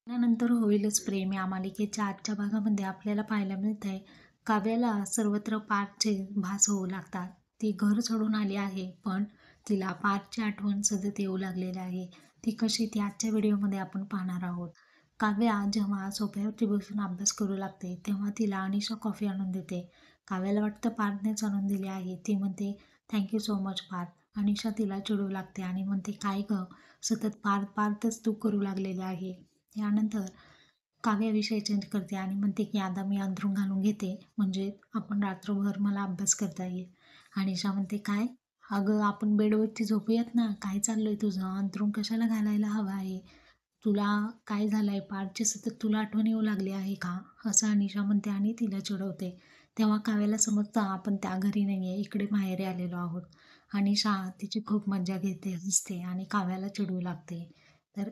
त्यानंतर होईलच प्रेम या मालिकेच्या आजच्या भागामध्ये आपल्याला पाहायला मिळत आहे. काव्याला सर्वत्र पार्थचे भास होऊ लागतात. ती घर सोडून आली आहे, पण तिला पार्थची आठवण सतत येऊ लागलेली आहे. ती कशी ती आजच्या व्हिडिओमध्ये आपण पाहणार आहोत. काव्या जेव्हा सोफ्यावरती बसून अभ्यास करू लागते तेव्हा तिला अनिशा कॉफी आणून देते. काव्याला वाटतं पार्थनेच आणून दिली आहे. ती म्हणते thank you so much Parth. Anisha तिला चिडवू लागते आणि म्हणते काय गं, सतत पार्थ पार्थच तू करू लागलेले आहे. यानंतर काव्या विषय चेंज करते आणि म्हणते की आता मी अंथरूण घालून घेते, म्हणजे आपण रात्रभर मला अभ्यास करता येईल. अनिशा म्हणते काय, अगं आपण बेडवरती झोपूयात ना, काय चाललंय तुझं, अंथरूण कशाला घालायला हवं आहे, तुला काय झालंय, पाठची सतत तुला आठवण येऊ लागली आहे का, असं अनिशा म्हणते आणि तिला चिडवते. तेव्हा काव्याला समजतं आपण त्या घरी नाही आहे, इकडे माहेरी आलेलो आहोत. अनिशा तिची खूप मज्जा घेते, हसते आणि काव्याला चिडवू लागते. तर